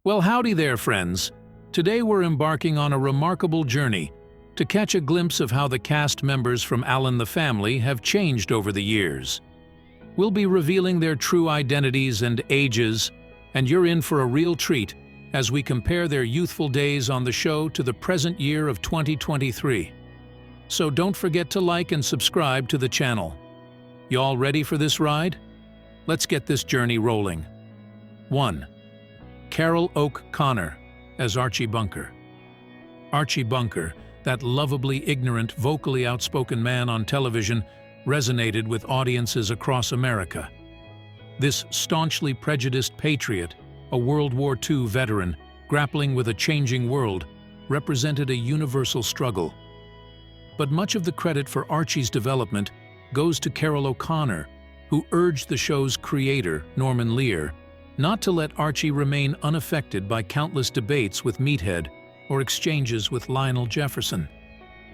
Well, howdy there, friends. Today we're embarking on a remarkable journey to catch a glimpse of how the cast members from All in the Family have changed over the years. We'll be revealing their true identities and ages, and you're in for a real treat as we compare their youthful days on the show to the present year of 2023. So don't forget to like and subscribe to the channel. You all ready for this ride? Let's get this journey rolling. 1. Carroll Oak Connor as Archie Bunker. Archie Bunker, that lovably ignorant, vocally outspoken man on television, resonated with audiences across America. This staunchly prejudiced patriot, a World War II veteran, grappling with a changing world, represented a universal struggle. But much of the credit for Archie's development goes to Carroll O'Connor, who urged the show's creator, Norman Lear, not to let Archie remain unaffected by countless debates with Meathead or exchanges with Lionel Jefferson.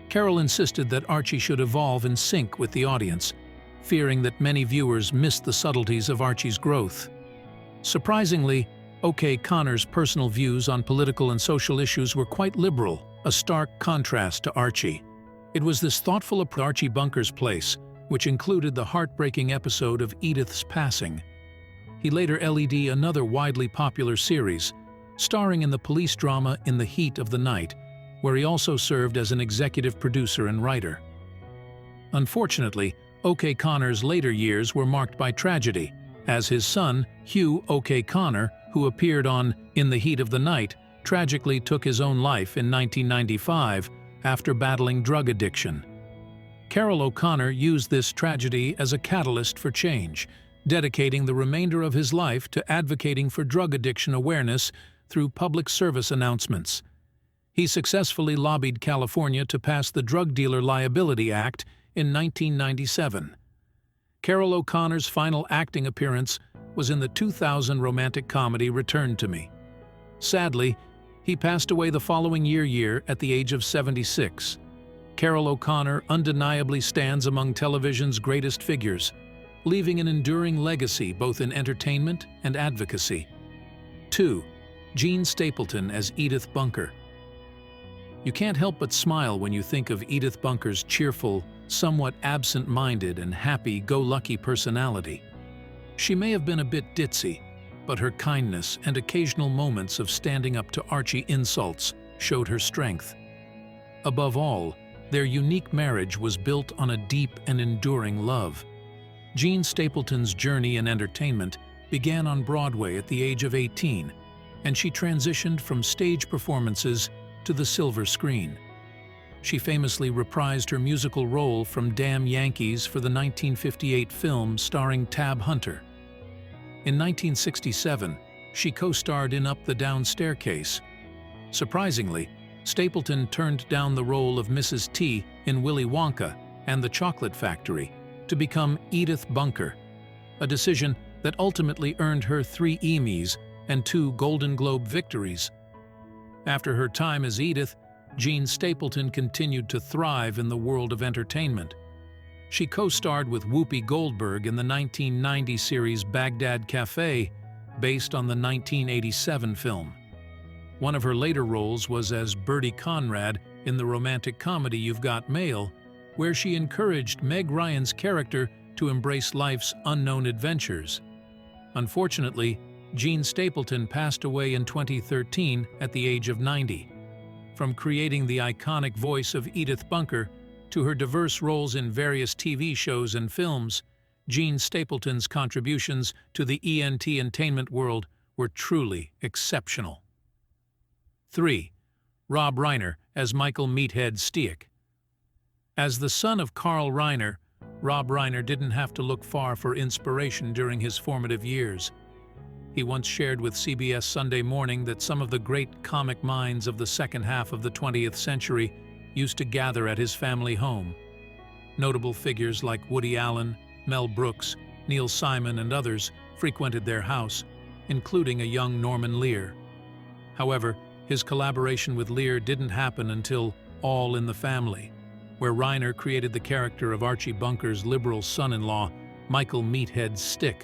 Carroll insisted that Archie should evolve in sync with the audience, fearing that many viewers missed the subtleties of Archie's growth. Surprisingly, O.K. Connor's personal views on political and social issues were quite liberal, a stark contrast to Archie. It was this thoughtful approach to Archie Bunker's place, which included the heartbreaking episode of Edith's passing. He later LED'd another widely popular series, starring in the police drama In the Heat of the Night, where he also served as an executive producer and writer. Unfortunately, O.K. Connor's later years were marked by tragedy, as his son, Hugh O.K. Connor, who appeared on In the Heat of the Night, tragically took his own life in 1995 after battling drug addiction. Carroll O'Connor used this tragedy as a catalyst for change, dedicating the remainder of his life to advocating for drug addiction awareness through public service announcements. He successfully lobbied California to pass the Drug Dealer Liability Act in 1997. Carroll O'Connor's final acting appearance was in the 2000 romantic comedy Return to Me. Sadly, he passed away the following year at the age of 76. Carroll O'Connor undeniably stands among television's greatest figures, leaving an enduring legacy both in entertainment and advocacy. 2. Jean Stapleton as Edith Bunker. You can't help but smile when you think of Edith Bunker's cheerful, somewhat absent-minded and happy-go-lucky personality. She may have been a bit ditzy, but her kindness and occasional moments of standing up to Archie insults showed her strength. Above all, their unique marriage was built on a deep and enduring love. Jean Stapleton's journey in entertainment began on Broadway at the age of 18, and she transitioned from stage performances to the silver screen. She famously reprised her musical role from Damn Yankees for the 1958 film starring Tab Hunter. In 1967, she co-starred in Up the Down Staircase. Surprisingly, Stapleton turned down the role of Mrs. T in Willy Wonka and the Chocolate Factory to become Edith Bunker, a decision that ultimately earned her 3 Emmys and 2 Golden Globe victories. After her time as Edith, Jean Stapleton continued to thrive in the world of entertainment. She co-starred with Whoopi Goldberg in the 1990 series Baghdad Cafe, based on the 1987 film. One of her later roles was as Bertie Conrad in the romantic comedy You've Got Mail, where she encouraged Meg Ryan's character to embrace life's unknown adventures. Unfortunately, Jean Stapleton passed away in 2013 at the age of 90. From creating the iconic voice of Edith Bunker to her diverse roles in various TV shows and films, Jean Stapleton's contributions to the entertainment world were truly exceptional. 3. Rob Reiner as Michael Meathead Stiach. As the son of Carl Reiner, Rob Reiner didn't have to look far for inspiration during his formative years. He once shared with CBS Sunday Morning that some of the great comic minds of the second half of the 20th century used to gather at his family home. Notable figures like Woody Allen, Mel Brooks, Neil Simon, and others frequented their house, including a young Norman Lear. However, his collaboration with Lear didn't happen until All in the Family, where Reiner created the character of Archie Bunker's liberal son-in-law, Michael Meathead Stiach.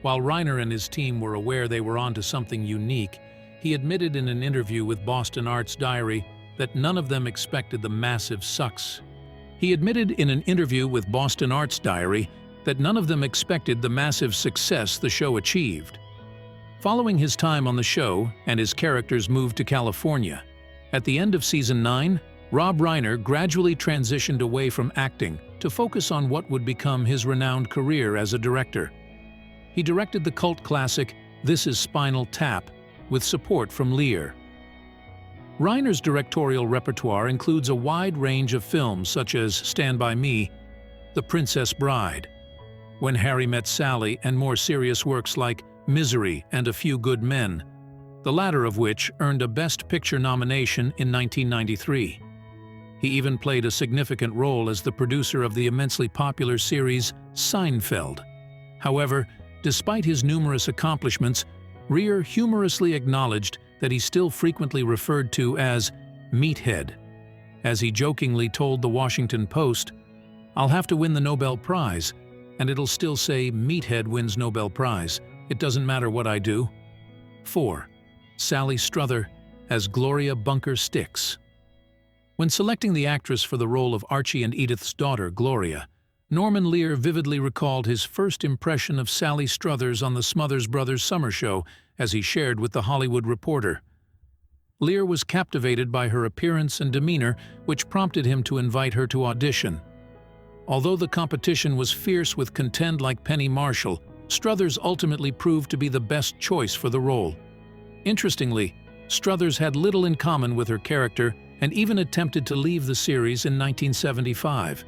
While Reiner and his team were aware they were onto something unique, he admitted in an interview with Boston Arts Diary that none of them expected the massive success. He admitted in an interview with Boston Arts Diary that none of them expected the massive success the show achieved. Following his time on the show and his character's move to California, at the end of Season 9, Rob Reiner gradually transitioned away from acting to focus on what would become his renowned career as a director. He directed the cult classic This Is Spinal Tap with support from Lear. Reiner's directorial repertoire includes a wide range of films such as Stand By Me, The Princess Bride, When Harry Met Sally, and more serious works like Misery and A Few Good Men, the latter of which earned a Best Picture nomination in 1993. He even played a significant role as the producer of the immensely popular series Seinfeld. However, despite his numerous accomplishments, Rear humorously acknowledged that he's still frequently referred to as Meathead. As he jokingly told the Washington Post, "I'll have to win the Nobel Prize, and it'll still say Meathead wins Nobel Prize. It doesn't matter what I do." 4. Sally Strother as Gloria Bunker Stix. When selecting the actress for the role of Archie and Edith's daughter, Gloria, Norman Lear vividly recalled his first impression of Sally Struthers on the Smothers Brothers summer show, as he shared with The Hollywood Reporter. Lear was captivated by her appearance and demeanor, which prompted him to invite her to audition. Although the competition was fierce with contend like Penny Marshall, Struthers ultimately proved to be the best choice for the role. Interestingly, Struthers had little in common with her character and even attempted to leave the series in 1975.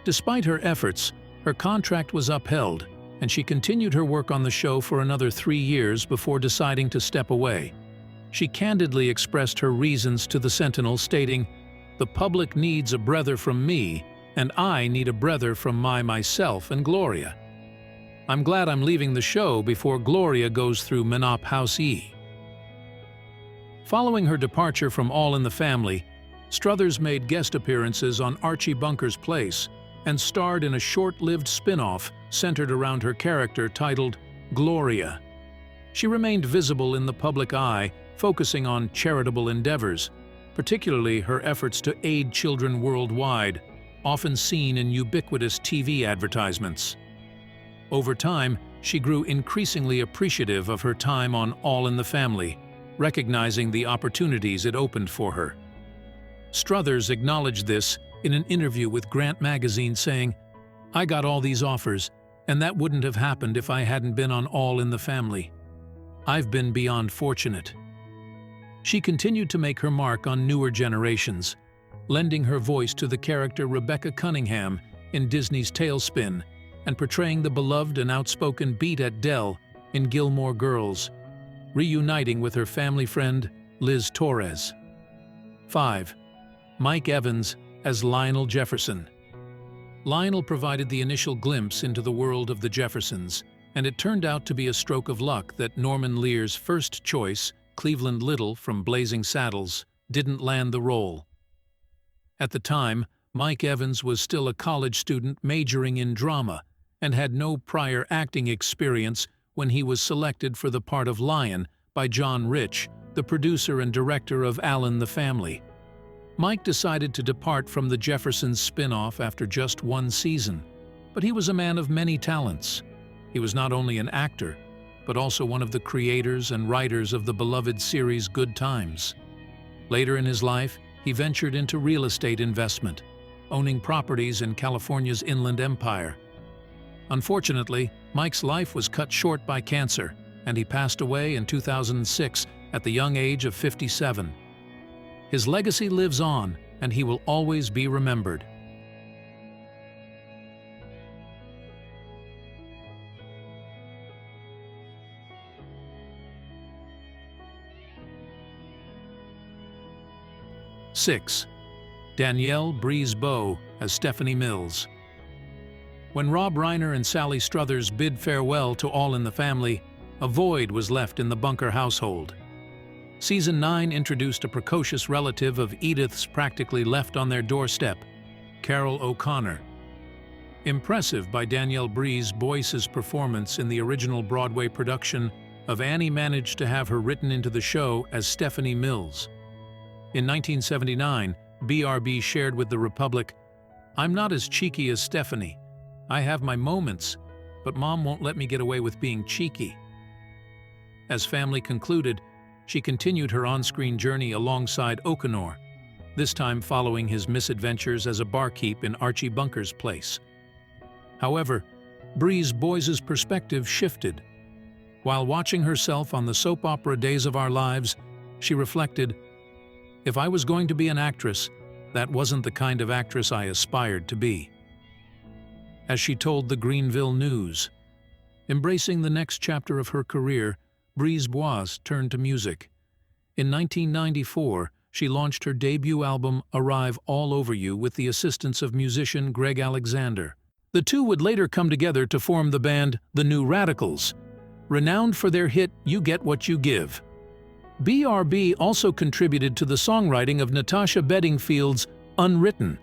Despite her efforts, her contract was upheld, and she continued her work on the show for another 3 years before deciding to step away. She candidly expressed her reasons to the Sentinel, stating, "The public needs a breather from me, and I need a breather from myself and Gloria. I'm glad I'm leaving the show before Gloria goes through Menop House E." Following her departure from All in the Family, Struthers made guest appearances on Archie Bunker's Place and starred in a short-lived spin-off centered around her character titled Gloria. She remained visible in the public eye, focusing on charitable endeavors, particularly her efforts to aid children worldwide, often seen in ubiquitous TV advertisements. Over time, she grew increasingly appreciative of her time on All in the Family, recognizing the opportunities it opened for her. Struthers acknowledged this in an interview with Grant magazine, saying, "I got all these offers, and that wouldn't have happened if I hadn't been on All in the Family. I've been beyond fortunate." She continued to make her mark on newer generations, lending her voice to the character Rebecca Cunningham in Disney's Tailspin and portraying the beloved and outspoken Beat at Dell in Gilmore Girls, reuniting with her family friend Liz Torres. 5. Mike Evans as Lionel Jefferson. Lionel provided the initial glimpse into the world of the Jeffersons, and it turned out to be a stroke of luck that Norman Lear's first choice, Cleveland Little from Blazing Saddles, didn't land the role. At the time, Mike Evans was still a college student majoring in drama and had no prior acting experience when he was selected for the part of Lion by John Rich, the producer and director of All in the Family. Mike decided to depart from the Jeffersons spin-off after just 1 season, but he was a man of many talents. He was not only an actor, but also one of the creators and writers of the beloved series Good Times. Later in his life, he ventured into real estate investment, owning properties in California's Inland Empire. Unfortunately, Mike's life was cut short by cancer, and he passed away in 2006 at the young age of 57. His legacy lives on, and he will always be remembered. Six. Danielle Breeze-Bowe as Stephanie Mills. When Rob Reiner and Sally Struthers bid farewell to All in the Family, a void was left in the Bunker household. Season 9 introduced a precocious relative of Edith's practically left on their doorstep, Carol O'Connor. Impressive by Danielle Breeze Boyce's performance in the original Broadway production of Annie managed to have her written into the show as Stephanie Mills. In 1979, BRB shared with the Republic, "I'm not as cheeky as Stephanie. I have my moments, but Mom won't let me get away with being cheeky." As Family concluded, she continued her on-screen journey alongside Okanor, this time following his misadventures as a barkeep in Archie Bunker's place. However, Breeze Boyce's perspective shifted. While watching herself on the soap opera Days of Our Lives, she reflected, "If I was going to be an actress, that wasn't the kind of actress I aspired to be." As she told the Greenville News, embracing the next chapter of her career, Breeze Boyce turned to music. In 1994, she launched her debut album Arrive All Over You with the assistance of musician Greg Alexander. The two would later come together to form the band The New Radicals, renowned for their hit You Get What You Give. BRB also contributed to the songwriting of Natasha Bedingfield's Unwritten.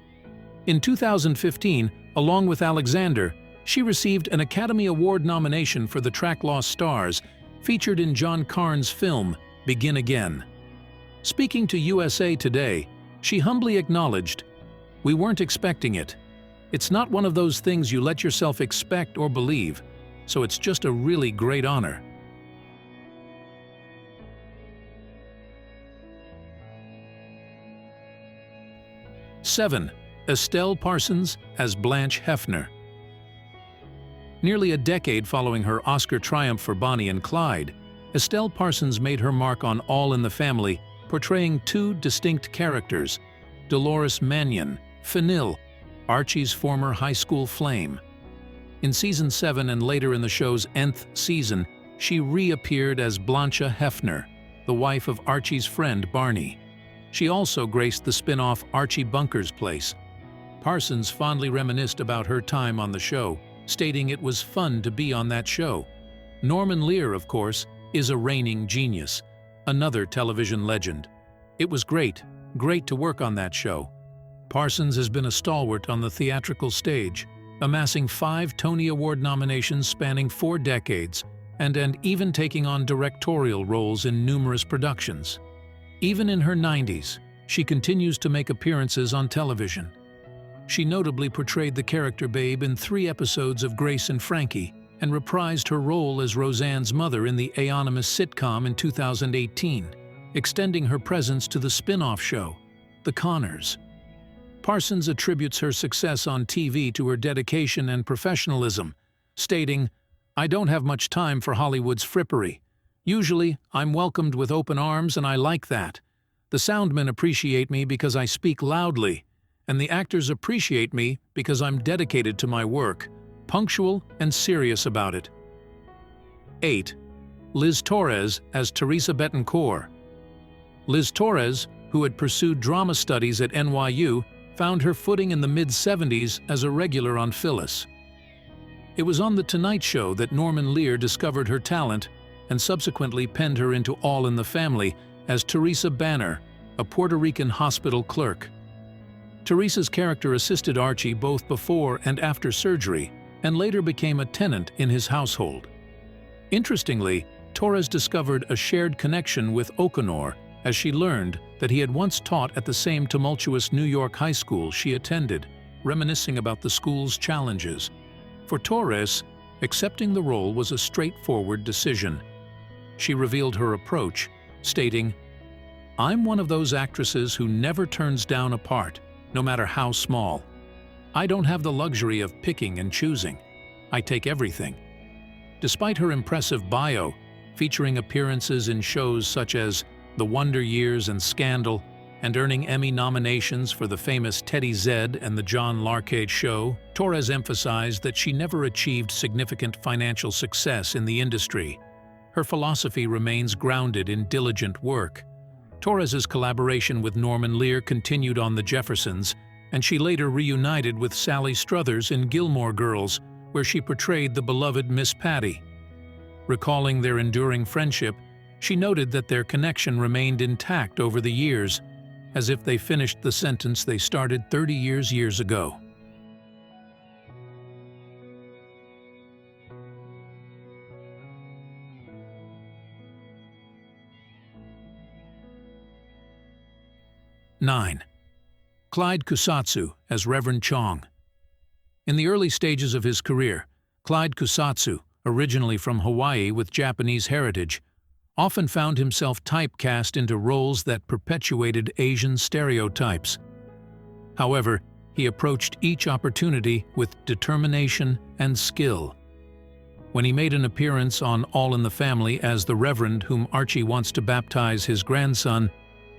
In 2015, along with Alexander, she received an Academy Award nomination for the track Lost Stars, featured in John Carn's film Begin Again. Speaking to USA Today, she humbly acknowledged, "We weren't expecting it. It's not one of those things you let yourself expect or believe, so it's just a really great honor." Seven. Estelle Parsons as Blanche Hefner. Nearly a decade following her Oscar triumph for Bonnie and Clyde, Estelle Parsons made her mark on All in the Family, portraying two distinct characters, Dolores Mannion, Fennell, Archie's former high school flame. In Season 7 and later in the show's nth season, she reappeared as Blanche Hefner, the wife of Archie's friend Barney. She also graced the spin-off Archie Bunker's Place. Parsons fondly reminisced about her time on the show, stating it was fun to be on that show. Norman Lear, of course, is a reigning genius, another television legend. "It was great to work on that show." Parsons has been a stalwart on the theatrical stage, amassing 5 Tony Award nominations spanning 4 decades, and even taking on directorial roles in numerous productions. Even in her 90s, she continues to make appearances on television. She notably portrayed the character Babe in 3 episodes of Grace and Frankie, and reprised her role as Roseanne's mother in the eponymous sitcom in 2018, extending her presence to the spin-off show, The Conners. Parsons attributes her success on TV to her dedication and professionalism, stating, "I don't have much time for Hollywood's frippery. Usually, I'm welcomed with open arms and I like that. The soundmen appreciate me because I speak loudly, and the actors appreciate me because I'm dedicated to my work, punctual and serious about it." 8. Liz Torres as Teresa Betancourt. Liz Torres, who had pursued drama studies at NYU, found her footing in the mid-70s as a regular on Phyllis. It was on The Tonight Show that Norman Lear discovered her talent and subsequently penned her into All in the Family as Teresa Banner, a Puerto Rican hospital clerk. Teresa's character assisted Archie both before and after surgery, and later became a tenant in his household. Interestingly, Torres discovered a shared connection with Okanor as she learned that he had once taught at the same tumultuous New York high school she attended, reminiscing about the school's challenges. For Torres, accepting the role was a straightforward decision. She revealed her approach, stating, "I'm one of those actresses who never turns down a part, no matter how small. I don't have the luxury of picking and choosing. I take everything." Despite her impressive bio, featuring appearances in shows such as The Wonder Years and Scandal, and earning Emmy nominations for the famous Teddy Zed and The John Larroquette Show, Torres emphasized that she never achieved significant financial success in the industry. Her philosophy remains grounded in diligent work. Torres's collaboration with Norman Lear continued on The Jeffersons, and she later reunited with Sally Struthers in Gilmore Girls, where she portrayed the beloved Miss Patty. Recalling their enduring friendship, she noted that their connection remained intact over the years, as if they finished the sentence they started 30 years ago. 9. Clyde Kusatsu as Reverend Chong. In the early stages of his career, Clyde Kusatsu, originally from Hawaii with Japanese heritage, often found himself typecast into roles that perpetuated Asian stereotypes. However, he approached each opportunity with determination and skill. When he made an appearance on All in the Family as the Reverend whom Archie wants to baptize his grandson,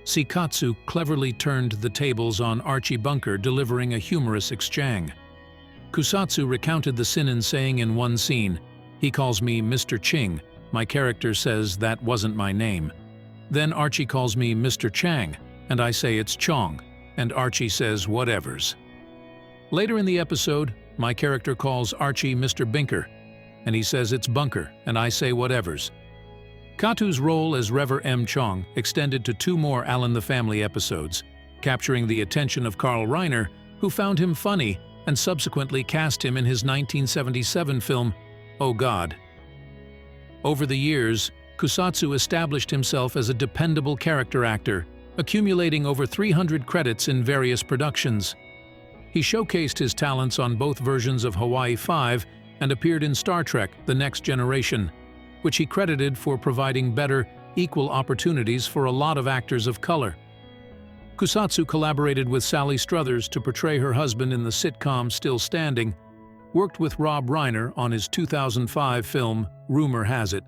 Seikatsu cleverly turned the tables on Archie Bunker, delivering a humorous exchange. Kusatsu recounted the Sinin saying in one scene, "He calls me Mr. Ching. My character says that wasn't my name. Then Archie calls me Mr. Chang, and I say it's Chong, and Archie says whatevers." Later in the episode, my character calls Archie Mr. Binker, and he says it's Bunker, and I say whatevers. Katu's role as Rever M. Chong extended to 2 more All in the Family episodes, capturing the attention of Carl Reiner, who found him funny and subsequently cast him in his 1977 film, Oh God. Over the years, Kusatsu established himself as a dependable character actor, accumulating over 300 credits in various productions. He showcased his talents on both versions of Hawaii 5 and appeared in Star Trek: The Next Generation, which he credited for providing better, equal opportunities for a lot of actors of color. Kusatsu collaborated with Sally Struthers to portray her husband in the sitcom Still Standing, worked with Rob Reiner on his 2005 film Rumor Has It,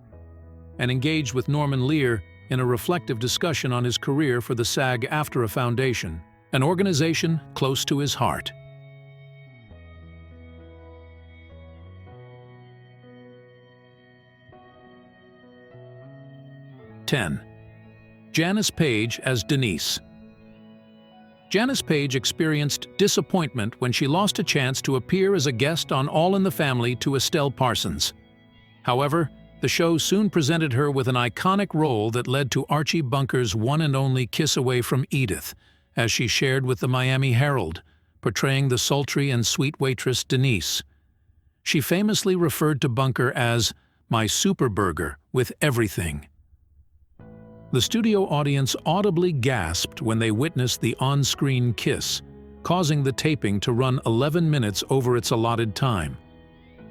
and engaged with Norman Lear in a reflective discussion on his career for the SAG-AFTRA Foundation, an organization close to his heart. (10) Janice Page as Denise. Janice Page experienced disappointment when she lost a chance to appear as a guest on All in the Family to Estelle Parsons. However, the show soon presented her with an iconic role that led to Archie Bunker's one and only kiss away from Edith, as she shared with the Miami Herald, portraying the sultry and sweet waitress Denise. She famously referred to Bunker as "my super burger with everything." The studio audience audibly gasped when they witnessed the on-screen kiss, causing the taping to run 11 minutes over its allotted time.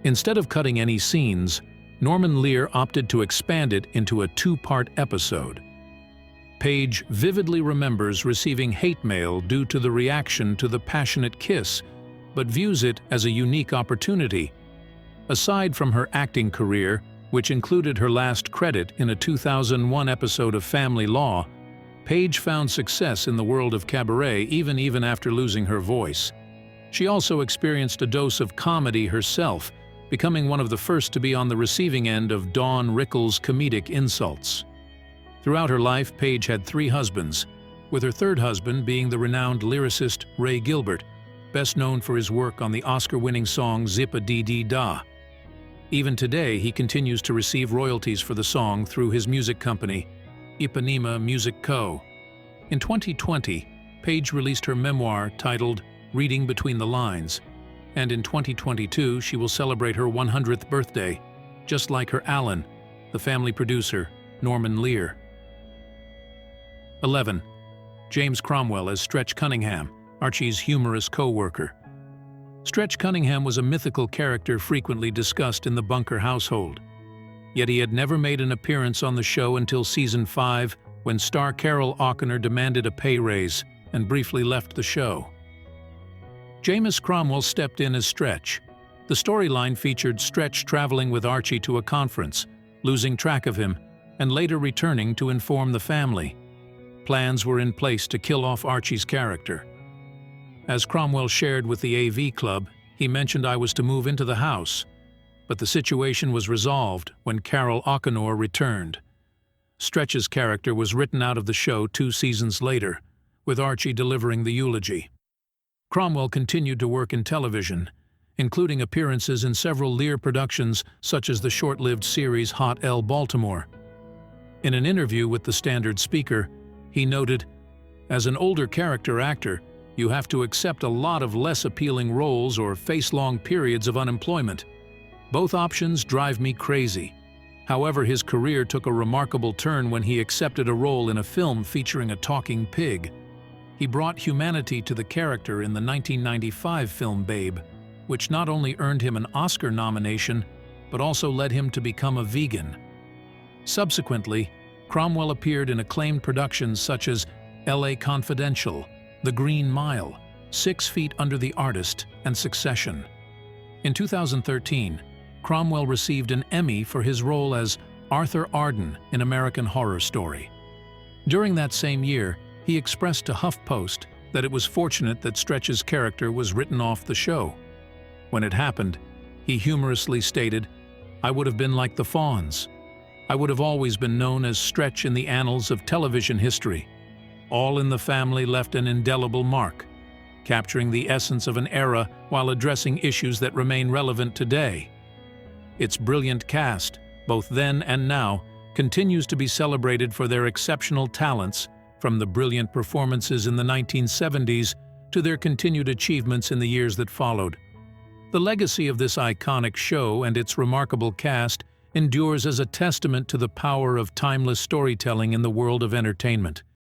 Instead of cutting any scenes, Norman Lear opted to expand it into a 2-part episode. Page vividly remembers receiving hate mail due to the reaction to the passionate kiss, but views it as a unique opportunity. Aside from her acting career, which included her last credit in a 2001 episode of Family Law, Page found success in the world of cabaret even after losing her voice. She also experienced a dose of comedy herself, becoming one of the first to be on the receiving end of Dawn Rickles' comedic insults. Throughout her life, Page had 3 husbands, with her third husband being the renowned lyricist Ray Gilbert, best known for his work on the Oscar-winning song Zip-a-Dee-Dee-Da. Even today, he continues to receive royalties for the song through his music company, Ipanema Music Co. In 2020, Page released her memoir titled Reading Between the Lines, and in 2022 she will celebrate her 100th birthday, just like her Alan, the family producer, Norman Lear. 11. James Cromwell as Stretch Cunningham, Archie's humorous co-worker. Stretch Cunningham was a mythical character frequently discussed in the Bunker household. Yet he had never made an appearance on the show until Season 5, when star Carol Ochner demanded a pay raise and briefly left the show. James Cromwell stepped in as Stretch. The storyline featured Stretch traveling with Archie to a conference, losing track of him, and later returning to inform the family. Plans were in place to kill off Archie's character. As Cromwell shared with the AV Club, he mentioned I was to move into the house, but the situation was resolved when Carol Ochenor returned. Stretch's character was written out of the show 2 seasons later, with Archie delivering the eulogy. Cromwell continued to work in television, including appearances in several Lear productions such as the short-lived series Hot L Baltimore. In an interview with the Standard Speaker, he noted, "As an older character actor, you have to accept a lot of less appealing roles or face long periods of unemployment. Both options drive me crazy." However, his career took a remarkable turn when he accepted a role in a film featuring a talking pig. He brought humanity to the character in the 1995 film Babe, which not only earned him an Oscar nomination, but also led him to become a vegan. Subsequently, Cromwell appeared in acclaimed productions such as L.A. Confidential, The Green Mile, 6 Feet Under the Artist, and Succession. In 2013, Cromwell received an Emmy for his role as Arthur Arden in American Horror Story. During that same year, he expressed to HuffPost that it was fortunate that Stretch's character was written off the show. When it happened, he humorously stated, "I would have been like the Fonz. I would have always been known as Stretch in the annals of television history. All in the Family left an indelible mark, capturing the essence of an era while addressing issues that remain relevant today." Its brilliant cast, both then and now, continues to be celebrated for their exceptional talents, from the brilliant performances in the 1970s to their continued achievements in the years that followed. The legacy of this iconic show and its remarkable cast endures as a testament to the power of timeless storytelling in the world of entertainment.